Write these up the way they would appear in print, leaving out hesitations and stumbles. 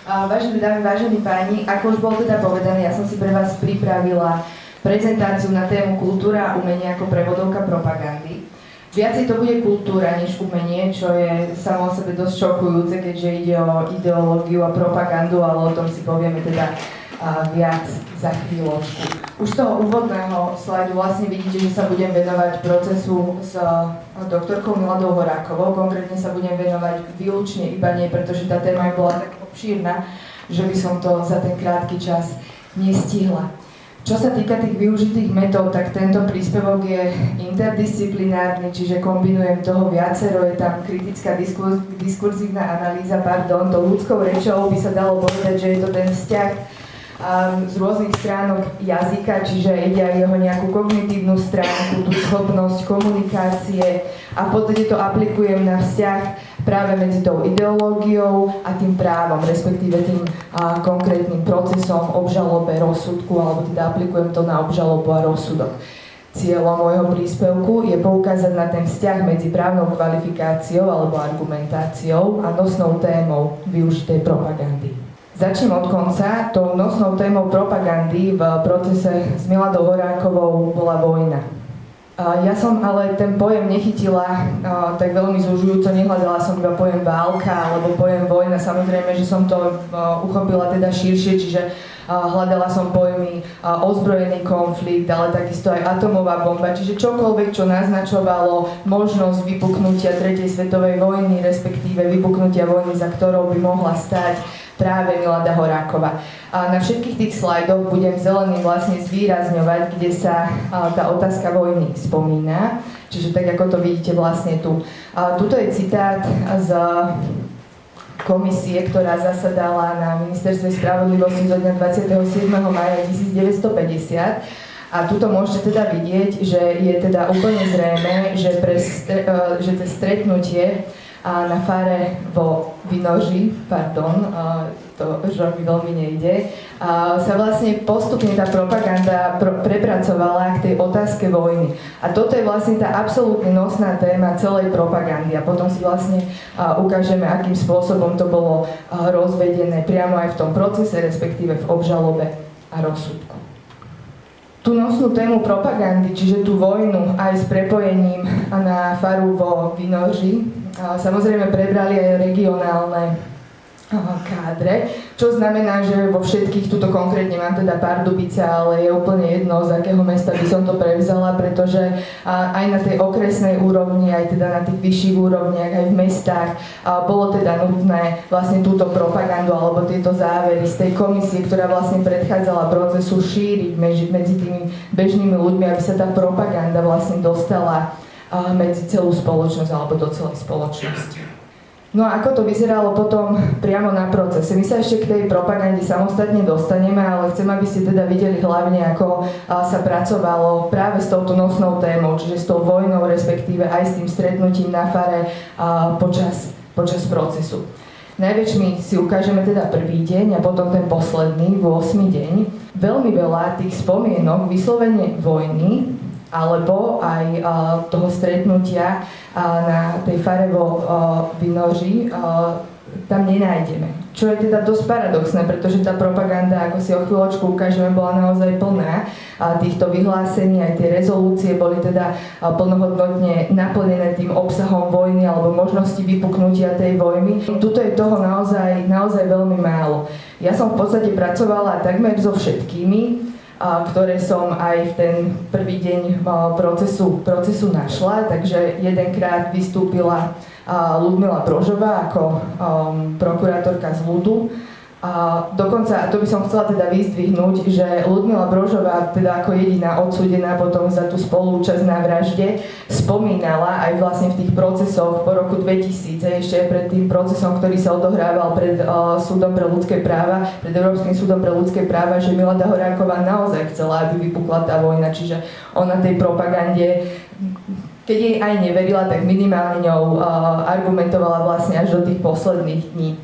Vážené dámy, vážení páni, ako už bolo teda povedané, ja som si pre vás pripravila prezentáciu na tému kultúra a umenie ako prevodovka propagandy. Viacej to bude kultúra než umenie, čo je samo o sebe dosť šokujúce, keďže ide o ideológiu a propagandu, ale o tom si povieme teda viac za chvíľočku. Už z toho úvodného slajdu vlastne vidíte, že sa budem venovať procesu s doktorkou Miladou Horákovou. Konkrétne sa budem venovať výlučne iba nej, pretože tá téma bola tak obšírna, že by som to za ten krátky čas nestihla. Čo sa týka tých využitých metód, tak tento príspevok je interdisciplinárny, čiže kombinujem toho viacero, je tam kritická diskurzívna analýza, tou ľudskou rečou by sa dalo povedať, že je to ten vzťah z rôznych stránok jazyka, čiže ide aj jeho nejakú kognitívnu stránku, tú schopnosť komunikácie a v podstate to aplikujem na vzťah práve medzi tou ideológiou a tým právom, respektíve tým konkrétnym procesom obžalobe, rozsudku, alebo teda aplikujem to na obžalobu a rozsudok. Cieľom môjho príspevku je poukázať na ten vzťah medzi právnou kvalifikáciou alebo argumentáciou a nosnou témou využitej propagandy. Začnem od konca. Tou nosnou témou propagandy v procese s Miladou Horákovou bola vojna. Ja som ale ten pojem nechytila tak veľmi zužujúco, nehľadala som iba pojem válka alebo pojem vojna. Samozrejme, že som to uchopila teda širšie, čiže hľadala som pojmy ozbrojený konflikt, ale takisto aj atomová bomba, čiže čokoľvek, čo naznačovalo možnosť vypuknutia 3. svetovej vojny, respektíve vypuknutia vojny, za ktorou by mohla stáť práve Milada Horáková. Na všetkých tých slajdoch budem zeleným vlastne zvýrazňovať, kde sa tá otázka vojny spomína. Čiže tak, ako to vidíte vlastne tu. Tuto je citát z komisie, ktorá zasadala na Ministerstve spravodlivosti zo dňa 27. mája 1950. A tuto môžete teda vidieť, že je teda úplne zrejmé, že to stretnutie na fare vo Vinoži, to mi veľmi nejde, sa vlastne postupne tá propaganda prepracovala k tej otázke vojny. A toto je vlastne tá absolútne nosná téma celej propagandy. A potom si vlastne ukážeme, akým spôsobom to bolo rozvedené priamo aj v tom procese, respektíve v obžalobe a rozsudku. Tú nosnú tému propagandy, čiže tú vojnu aj s prepojením na faru vo Vinoži, samozrejme prebrali aj regionálne kádre, čo znamená, že vo všetkých, tuto konkrétne mám teda Pardubice, ale je úplne jedno, z akého mesta by som to prevzala, pretože aj na tej okresnej úrovni, aj teda na tých vyšších úrovniach, aj v mestách bolo teda nutné vlastne túto propagandu alebo tieto závery z tej komisie, ktorá vlastne predchádzala procesu, šíriť medzi tými bežnými ľuďmi, aby sa tá propaganda vlastne dostala medzi celú spoločnosť alebo do celej spoločnosti. No a ako to vyzeralo potom priamo na procese? My sa ešte k tej propagande samostatne dostaneme, ale chcem, aby ste teda videli hlavne, ako sa pracovalo práve s touto nosnou témou, čiže s tou vojnou, respektíve aj s tým stretnutím na fare počas procesu. Najväčšmi si ukážeme teda prvý deň a potom ten posledný, 8. deň. Veľmi veľa tých spomienok vyslovene vojny alebo aj toho stretnutia na tej fare vo Vinoži tam nenájdeme. Čo je teda dosť paradoxné, pretože tá propaganda, ako si o chvíľočku ukážeme, bola naozaj plná týchto vyhlásení, aj tie rezolúcie boli teda plnohodnotne naplnené tým obsahom vojny alebo možnosti vypuknutia tej vojny. Tuto je toho naozaj veľmi málo. Ja som v podstate pracovala takmer so všetkými, ktoré som aj v ten prvý deň procesu našla. Takže jedenkrát vystúpila Ľudmila Brožová ako prokurátorka z ľudu. Dokonca, to by som chcela teda vyzdvihnúť, že Ľudmila Brožová teda ako jediná odsúdená potom za tú spolúčasť na vražde spomínala aj vlastne v tých procesoch po roku 2000, ešte pred tým procesom, ktorý sa odohrával pred súdom pre ľudské práva, pred Európskym súdom pre ľudské práva, že Milada Horáková naozaj chcela, aby vypukla tá vojna, čiže ona tej propagande, keď jej aj neverila, tak minimálne ňou argumentovala vlastne až do tých posledných dní.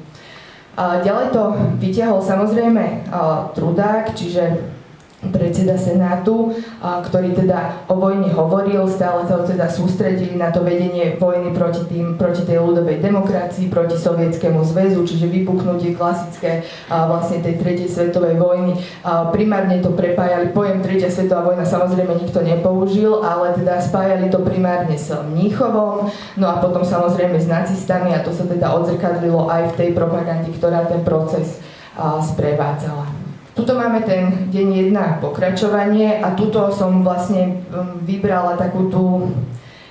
Ďalej to vyťahol samozrejme Trudák, čiže predseda Senátu, ktorý teda o vojne hovoril, stále sa teda sústredili na to vedenie vojny proti tej ľudovej demokracii, proti Sovietskému zväzu, čiže vypuknutie klasické vlastne tej tretej svetovej vojny. Primárne to prepájali, pojem tretia svetová vojna samozrejme nikto nepoužil, ale teda spájali to primárne s Mníchovom, no a potom samozrejme s nacistami a to sa teda odzrkadlilo aj v tej propagande, ktorá ten proces sprevádzala. Tuto máme ten deň 1 pokračovanie a tuto som vlastne vybrala takú tú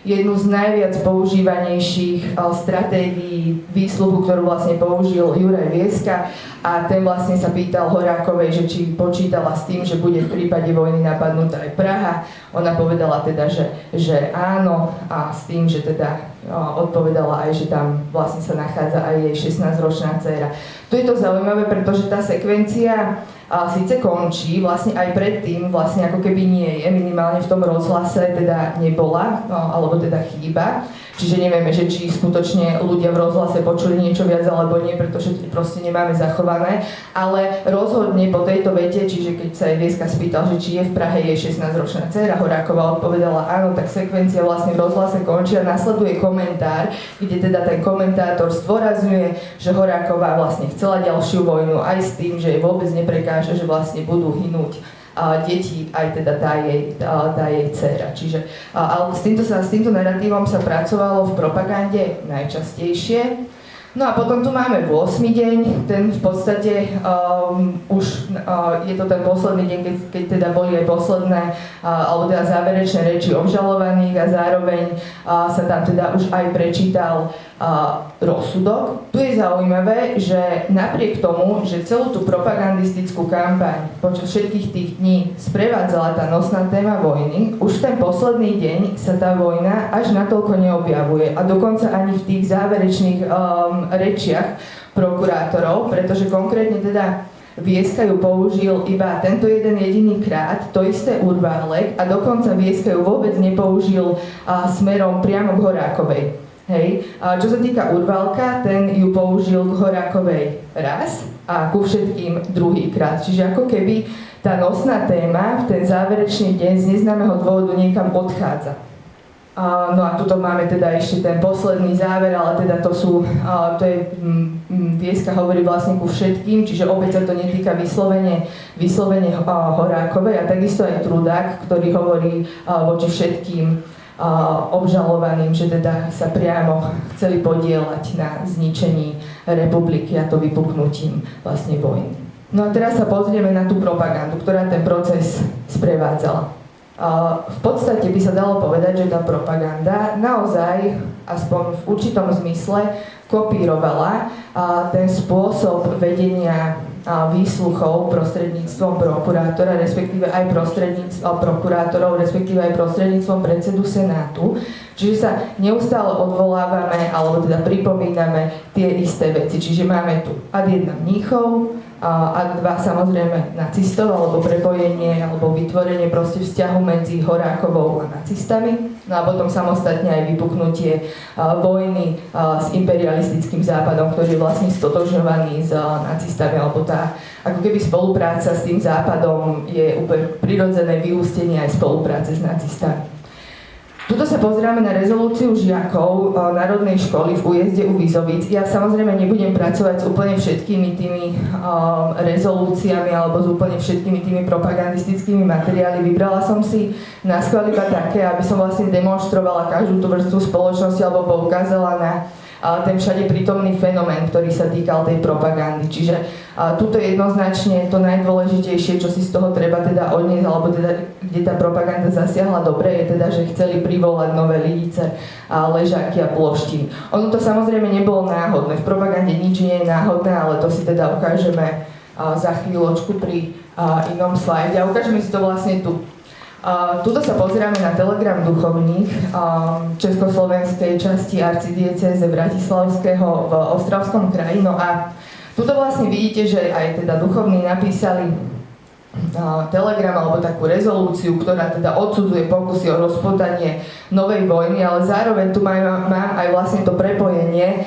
jednu z najviac používanejších stratégií výsluhu, ktorú vlastne použil Juraj Vieska a ten vlastne sa pýtal Horákovej, že či počítala s tým, že bude v prípade vojny napadnutá aj Praha. Ona povedala teda, že áno a s tým, že teda odpovedala aj, že tam vlastne sa nachádza aj jej 16-ročná dcéra. Tu je to zaujímavé, pretože tá sekvencia síce končí, vlastne aj predtým vlastne ako keby nie je, minimálne v tom rozhlase teda nebola, alebo teda chýba. Čiže nevieme, že či skutočne ľudia v rozhlase počuli niečo viac alebo nie, pretože proste nemáme zachované. Ale rozhodne po tejto vete, čiže keď sa jej Vieska spýtal, že či je v Prahe jej 16-ročná dcéra, Horáková odpovedala áno, tak sekvencia vlastne v rozhlase končí a nasleduje komentár, kde teda ten komentátor zdôrazňuje, že Horáková vlastne chcela ďalšiu vojnu aj s tým, že jej vôbec neprekáže, že vlastne budú hynúť deti, aj teda tá jej dcéra. Čiže ale s týmto naratívom sa pracovalo v propagande najčastejšie. No a potom tu máme 8. deň, ten v podstate je to ten posledný deň, keď teda boli aj posledné, alebo teda záverečné reči obžalovaných a zároveň sa tam teda už aj prečítal rozsudok. Tu je zaujímavé, že napriek tomu, že celú tú propagandistickú kampaň počas všetkých tých dní sprevádzala tá nosná téma vojny, už ten posledný deň sa tá vojna až natoľko neobjavuje a dokonca ani v tých záverečných rečiach prokurátorov, pretože konkrétne teda Vieska ju použil iba tento jeden jediný krát, to isté Urválek a dokonca Vieska ju vôbec nepoužil smerom priamo k Horákovej. Hej. Čo sa týka Urválka, ten ju použil k Horákovej raz a ku všetkým druhýkrát. Čiže ako keby tá nosná téma v ten záverečný deň z neznámeho dôvodu niekam odchádza. No a tuto máme teda ešte ten posledný záver, ale teda Vieska hovorí vlastne ku všetkým, čiže opäť sa to netýka vyslovene Horákovej a takisto aj Trudák, ktorý hovorí voči všetkým obžalovaným, že teda sa priamo chceli podieľať na zničení republiky a to vypuknutím vlastne vojny. No a teraz sa pozrieme na tú propagandu, ktorá ten proces sprevádzala. V podstate by sa dalo povedať, že tá propaganda naozaj, aspoň v určitom zmysle, kopírovala ten spôsob vedenia výsluchov prostredníctvom prokurátora, respektíve aj prostredníctvom prokurátorov, respektíve aj prostredníctvom predsedu Senátu. Čiže sa neustále odvolávame, alebo teda pripomíname tie isté veci. Čiže máme tu ad 1 Mníchov, ad 2 samozrejme nacistov, alebo prepojenie, alebo vytvorenie proste vzťahu medzi Horákovou a nacistami. No a potom samostatne aj vypuknutie vojny s imperialistickým západom, ktorý je vlastne stotožňovaný s nacistami, alebo tá ako keby spolupráca s tým západom je úplne prirodzené vyústenie aj spolupráce s nacistami. Tuto sa pozeráme na rezolúciu žiakov Národnej školy v Újezde u Vizovic. Ja samozrejme nebudem pracovať s úplne všetkými tými rezolúciami alebo s úplne všetkými tými propagandistickými materiály. Vybrala som si naschvál iba také, aby som vlastne demonstrovala každú tú vrstvu spoločnosti alebo poukázala na ten všade prítomný fenomén, ktorý sa týkal tej propagandy. Čiže tuto jednoznačne to najdôležitejšie, čo si z toho treba teda odniesť, alebo teda, kde tá propaganda zasiahla dobre, je teda, že chceli privolať Nové Lidice, Ležáky a Ploštiny. Ono to samozrejme nebolo náhodné. V propagande nič nie je náhodné, ale to si teda ukážeme za chvíľočku pri inom slajde. A ukážeme si to vlastne tu. Tuto sa pozeráme na telegram duchovných československej časti arcidiecéze Bratislavského v Ostravskom kraji. No a tuto vlastne vidíte, že aj teda duchovní napísali telegram alebo takú rezolúciu, ktorá teda odsudzuje pokusy o rozpútanie novej vojny, ale zároveň tu mám aj vlastne to prepojenie,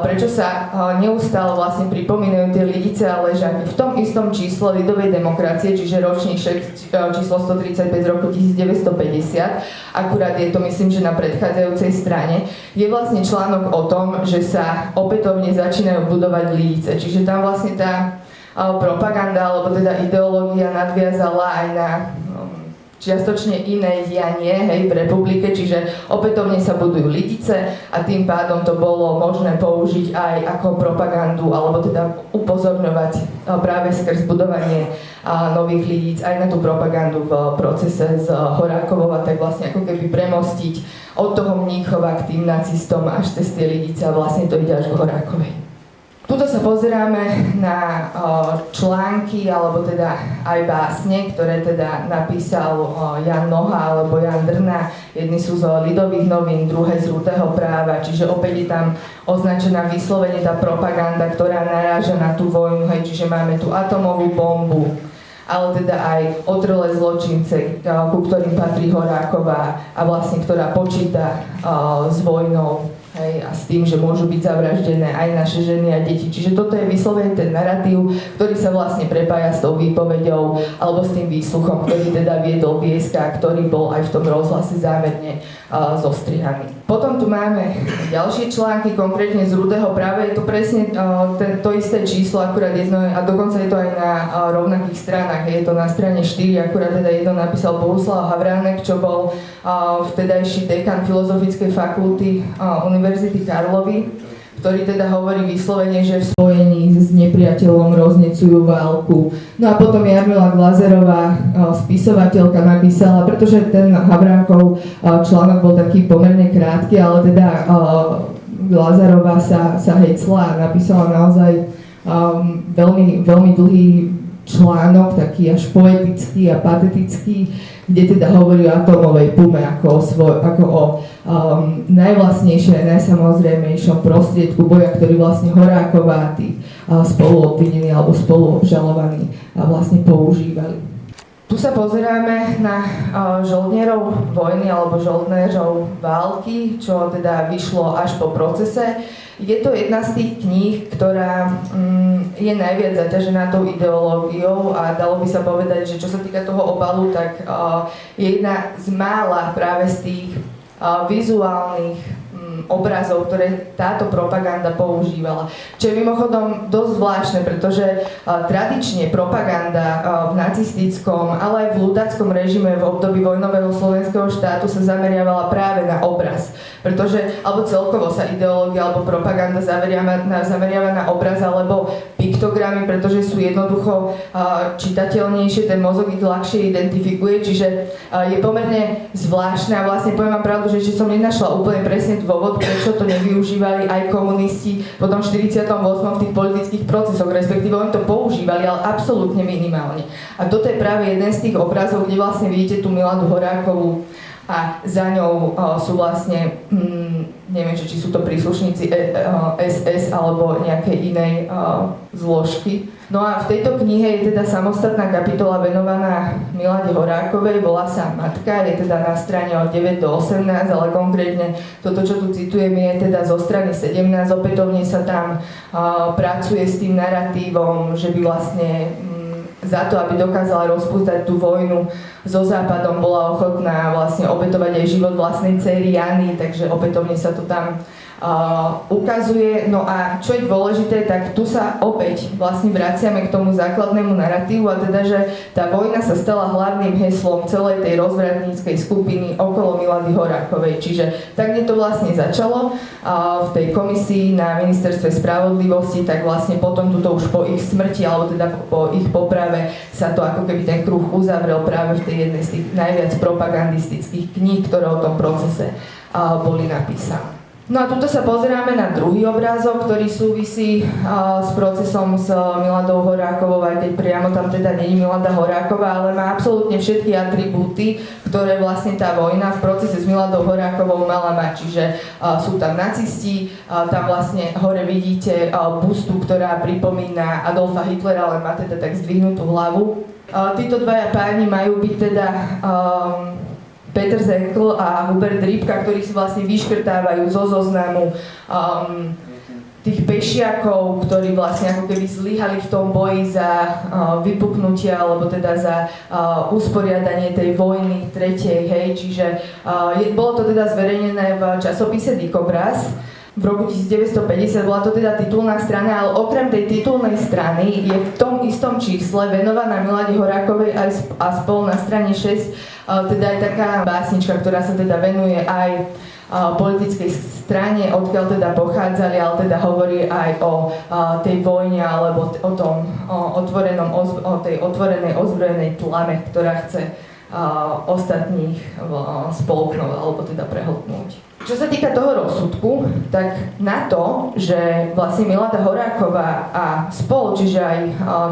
prečo sa neustále vlastne pripomínajú tie Lidice a Ležaky. V tom istom čísle Ľudovej demokracie, čiže ročník číslo 135 z roku 1950, akurát je to myslím, že na predchádzajúcej strane, je vlastne článok o tom, že sa opätovne začínajú budovať Lidice. Čiže tam vlastne tá propaganda, alebo teda ideológia nadviazala aj na čiastočne iné dianie, hej, v republike, čiže opätovne sa budujú Lidice a tým pádom to bolo možné použiť aj ako propagandu, alebo teda upozorňovať práve skrz budovanie nových Lidíc aj na tú propagandu v procese z Horákovou a tak vlastne ako keby premostiť od toho Mníchova k tým nacistom až cez tie Lidice a vlastne to ide až k Horákovej. Tuto sa pozeráme na články, alebo teda aj básne, ktoré teda napísal Jan Noha alebo Jan Drna. Jedni sú z Ľudových novín, druhé z Rutého práva, čiže opäť je tam označená vyslovene tá propaganda, ktorá naráža na tú vojnu, hej, čiže máme tu atomovú bombu, ale teda aj otrelé zločince, ku ktorým patrí Horáková a vlastne ktorá počíta s vojnou. Hej, a s tým, že môžu byť zavraždené aj naše ženy a deti. Čiže toto je vyslovene ten narratív, ktorý sa vlastne prepája s tou výpoveďou alebo s tým výsluchom, ktorý teda viedol Vieska, ktorý bol aj v tom rozhlase zámerne zostrihaný. Potom tu máme ďalšie články, konkrétne z Rudého práva. Je to presne to isté číslo, akurát jedno, a dokonca je to aj na rovnakých stranách. Je to na strane 4, akurát teda jedno napísal Bohuslav Havránek, čo bol vtedajší dekan Filozofickej fakulty Univerzity Karlovy, ktorý teda hovorí vyslovene, že v spojení s nepriateľom roznecujú válku. No a potom Jarmila Glazerová, spisovateľka, napísala, pretože ten Havránkov článok bol taký pomerne krátky, ale teda Glazerová sa hecla a napísala naozaj veľmi, veľmi dlhý článok, taký až poetický a patetický, kde teda hovorí o atómovej pume ako o najvlastnejšie a najsamozrejmejšom prostriedku boja, ktorý vlastne Horáková, tí spoluobvinení alebo spoluobžalovaní vlastne používali. Tu sa pozeráme na žoldnierov vojny alebo žoldnérov války, čo teda vyšlo až po procese. Je to jedna z tých kníh, ktorá je najviac zaťažená tou ideológiou a dalo by sa povedať, že čo sa týka toho obalu, tak je jedna z mála práve z tých vizuálnych obrazov, ktoré táto propaganda používala. Čo je mimochodom dosť zvláštne, pretože tradične propaganda v nacistickom, ale aj v ľudáckom režime v období vojnového slovenského štátu sa zameriavala práve na obraz. Pretože, alebo celkovo sa ideológia alebo propaganda zameriava na obraz alebo piktogramy, pretože sú jednoducho čitateľnejšie, ten mozog ich ľahšie identifikuje, čiže je pomerne zvláštne a vlastne poviem vám pravdu, že ešte som nenašla úplne presne dôvod, prečo to nevyužívali aj komunisti potom v 48. v tých politických procesoch, respektíve oni to používali, ale absolútne minimálne. A toto je práve jeden z tých obrazov, kde vlastne vidíte tú Miladu Horákovú a za ňou sú vlastne, neviem, či sú to príslušníci SS alebo nejakej inej zložky. No a v tejto knihe je teda samostatná kapitola venovaná Milade Horákovej, volá sa Matka, je teda na strane od 9 do 18, ale konkrétne toto, čo tu citujem, je teda zo strany 17, opätovne sa tam pracuje s tým naratívom, že by vlastne za to, aby dokázala rozpútať tú vojnu so Západom, bola ochotná vlastne obetovať aj život vlastnej dcery Jany, takže opätovne sa to tam ukazuje. No a čo je dôležité, tak tu sa opäť vlastne vraciame k tomu základnému naratívu, a teda, že tá vojna sa stala hlavným heslom celej tej rozvratníckej skupiny okolo Milady Horákovej. Čiže tak, kde to vlastne začalo v tej komisii na ministerstve spravodlivosti, tak vlastne potom tuto už po ich smrti, alebo teda po ich poprave sa to ako keby ten kruh uzavrel práve v tej jednej z tých najviac propagandistických kníh, ktoré o tom procese boli napísané. No a tuto sa pozeráme na druhý obrázok, ktorý súvisí s procesom s Miladou Horákovou, aj keď priamo tam teda nie je Milada Horáková, ale má absolútne všetky atribúty, ktoré vlastne tá vojna v procese s Miladou Horákovou mala mať. Čiže sú tam nacisti, tam vlastne hore vidíte bustu, ktorá pripomína Adolfa Hitlera, ale má teda tak zdvihnutú hlavu. Títo dvaja páni majú byť teda Peter Zenkl a Hubert Ripka, ktorí si vlastne vyškrtávajú zo zoznamu tých pešiakov, ktorí vlastne ako keby zlyhali v tom boji za vypuknutie alebo teda za usporiadanie tej vojny tretej, hej, čiže bolo to teda zverejnené v časopise Dikobraz. V roku 1950 bola to teda titulná strana, ale okrem tej titulnej strany je v tom istom čísle venovaná Milade Horákovej a spol na strane 6 teda aj taká básnička, ktorá sa teda venuje aj politickej strane, odkiaľ teda pochádzali, ale teda hovorí aj o tej vojne alebo o tom o tej otvorenej ozbrojenej tlame, ktorá chce ostatných spolknúť alebo teda prehltnúť. Čo sa týka toho rozsudku, tak na to, že vlastne Milada Horáková a spol, čiže aj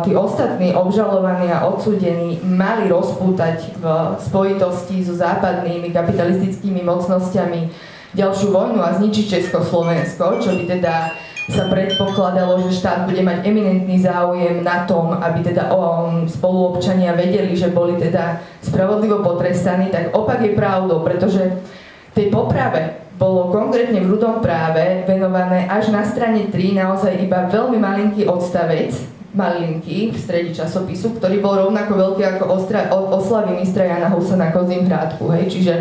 tí ostatní obžalovaní a odsúdení mali rozpútať v spojitosti so západnými kapitalistickými mocnosťami ďalšiu vojnu a zničiť Československo, čo by teda sa predpokladalo, že štát bude mať eminentný záujem na tom, aby teda spoluobčania vedeli, že boli teda spravodlivo potrestaní, tak opak je pravdou, pretože tej poprave bolo konkrétne v Rudom práve venované až na strane 3 naozaj iba veľmi malinký odstavec, malinký v strede časopisu, ktorý bol rovnako veľký ako oslavy mistra Jana Husa na Kozím Hrádku. Hej? Čiže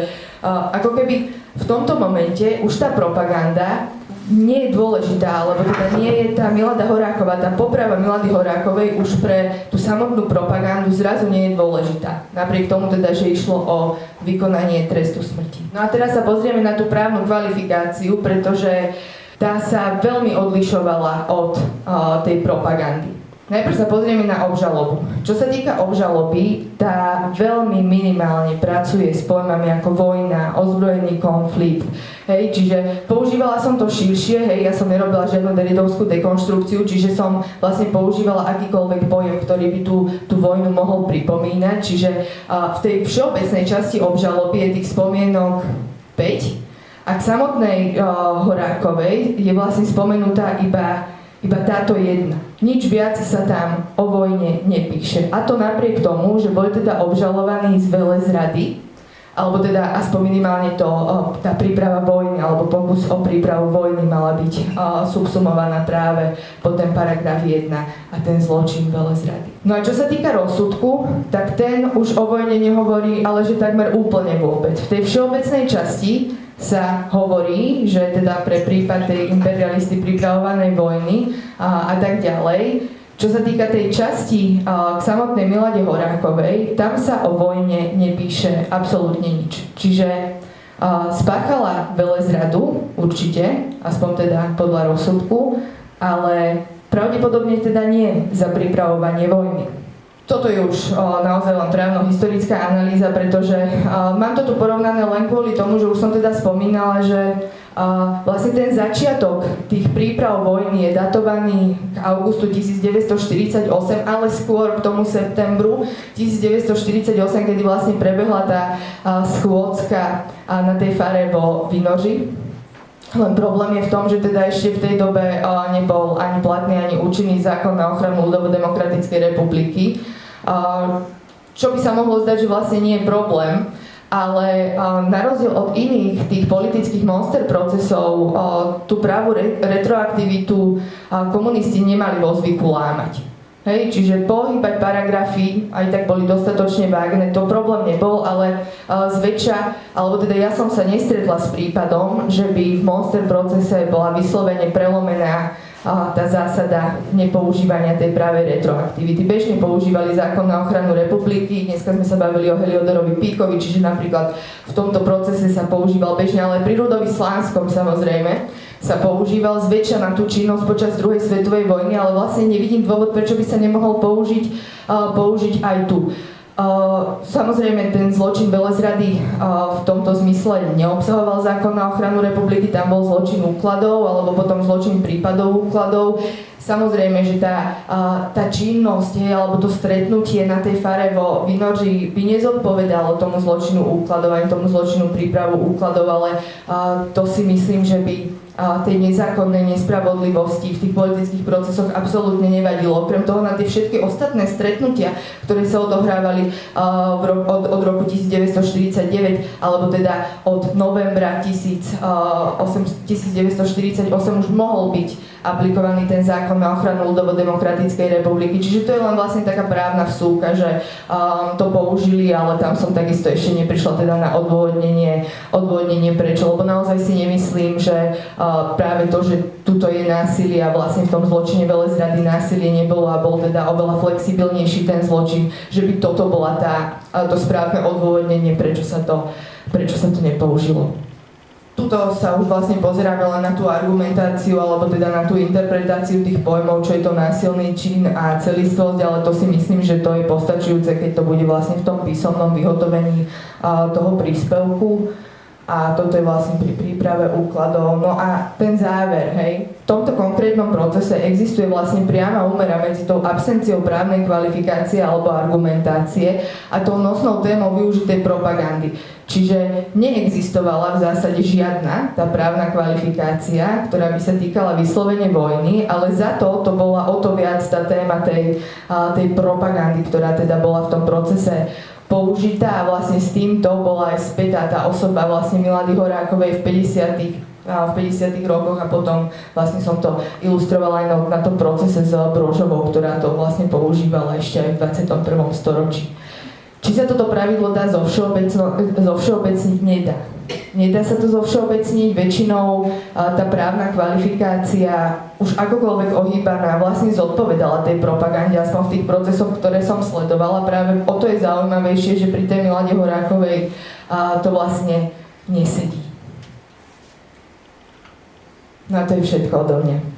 ako keby v tomto momente už tá propaganda nie je dôležitá, lebo teda nie je tá Milada Horáková, tá poprava Milady Horákovej už pre tú samotnú propagandu zrazu nie je dôležitá. Napriek tomu teda, že išlo o vykonanie trestu smrti. No a teraz sa pozrieme na tú právnu kvalifikáciu, pretože tá sa veľmi odlišovala od tej propagandy. Najprv sa pozrieme na obžalobu. Čo sa týka obžaloby, tá veľmi minimálne pracuje s pojmami ako vojna, ozbrojený konflikt. Hej, čiže používala som to širšie, hej, ja som nerobila žiadnu Derridovskú dekonštrukciu, čiže som vlastne používala akýkoľvek pojem, ktorý by tú vojnu mohol pripomínať. Čiže v tej všeobecnej časti obžaloby je tých spomienok 5 a k samotnej Horákovej je vlastne spomenutá iba táto jedna. Nič viac sa tam o vojne nepíše. A to napriek tomu, že boli teda obžalovaní z velezrady, alebo teda aspoň minimálne tá príprava vojny, alebo pokus o prípravu vojny mala byť subsumovaná práve pod ten paragraf 1 a ten zločin velezrady. No a čo sa týka rozsudku, tak ten už o vojne nehovorí, ale že takmer úplne vôbec. V tej všeobecnej časti sa hovorí, že teda pre prípad tej imperialisty pripravovanej vojny a tak ďalej. Čo sa týka tej časti k samotnej Milade Horákovej, tam sa o vojne nepíše absolútne nič. Čiže spáchala velezradu, určite, aspoň teda podľa rozsudku, ale pravdepodobne teda nie za pripravovanie vojny. Toto je už naozaj len právno-historická analýza, pretože mám to tu porovnané len kvôli tomu, že už som teda spomínala, že vlastne ten začiatok tých príprav vojny je datovaný k augustu 1948, ale skôr k tomu septembru 1948, kedy vlastne prebehla tá schôdzka na tej fare vo Vinoži. Len problém je v tom, že teda ešte v tej dobe nebol ani platný, ani účinný zákon na ochranu ľudovo-demokratickej republiky. Čo by sa mohlo zdať, že vlastne nie je problém, ale na rozdiel od iných tých politických monster procesov tú právu retroaktivitu komunisti nemali vo zvyku lámať. Hej, čiže pohybať paragrafy, aj tak boli dostatočne vágne, to problém nebol, ale zväčša, alebo teda ja som sa nestretla s prípadom, že by v monster procese bola vyslovene prelomená tá zásada nepoužívania tej právej retroaktivity. Bežne používali zákon na ochranu republiky, dneska sme sa bavili o Heliodorovi Píkovi, čiže napríklad v tomto procese sa používal bežne, ale pri Rudovi Slánskom samozrejme sa používal zväčša na tú činnosť počas druhej svetovej vojny, ale vlastne nevidím dôvod, prečo by sa nemohol použiť aj tu. Samozrejme, ten zločin velezrady v tomto zmysle neobsahoval zákon na ochranu republiky, tam bol zločin úkladov, alebo potom zločin prípadov úkladov. Samozrejme, že tá činnosť, alebo to stretnutie na tej fare vo Vinoži by nezodpovedalo tomu zločinu úkladov, ani tomu zločinu prípravu úkladov, ale to si myslím, že by tej nezákonnej nespravodlivosti v tých politických procesoch absolútne nevadilo. Okrem toho na tie všetky ostatné stretnutia, ktoré sa odohrávali od roku 1949, alebo teda od novembra 1948 už mohol byť aplikovaný ten zákon na ochranu ľudovo-demokratickej republiky. Čiže to je len vlastne taká právna vsúka, že to použili, ale tam som takisto ešte neprišla teda na odôvodnenie prečo, lebo naozaj si nemyslím, že práve to, že tuto je násilie a vlastne v tom zločine velezrady násilie nebolo a bol teda oveľa flexibilnejší ten zločin, že by toto bola to správne odôvodnenie, prečo sa to nepoužilo. Tuto sa už vlastne pozeráme len na tú argumentáciu alebo teda na tú interpretáciu tých pojmov, čo je to násilný čin a celistvosť, ale to si myslím, že to je postačujúce, keď to bude vlastne v tom písomnom vyhotovení toho príspevku. A toto je vlastne pri príprave úkladov. No a ten záver, hej. V tomto konkrétnom procese existuje vlastne priama úmera medzi tou absenciou právnej kvalifikácie alebo argumentácie a tou nosnou témou využitej propagandy. Čiže neexistovala v zásade žiadna tá právna kvalifikácia, ktorá by sa týkala vyslovene vojny, ale za to bola o to viac tá téma tej propagandy, ktorá teda bola v tom procese použitá a vlastne s týmto bola aj spätá tá osoba vlastne Milady Horákovej v 50. rokoch a potom vlastne som to ilustrovala aj na tom procese s Brožovou, ktorá to vlastne používala ešte aj v 21. storočí. Či sa toto pravidlo dá zovšeobecniť? Nedá. Nedá sa to zovšeobecniť, väčšinou tá právna kvalifikácia už akokoľvek ohýbaná vlastne zodpovedala tej propagande, aspoň v tých procesoch, ktoré som sledovala. Práve o to je zaujímavejšie, že pri tej Milade Horákovej to vlastne nesedí. No a to je všetko odo mňa.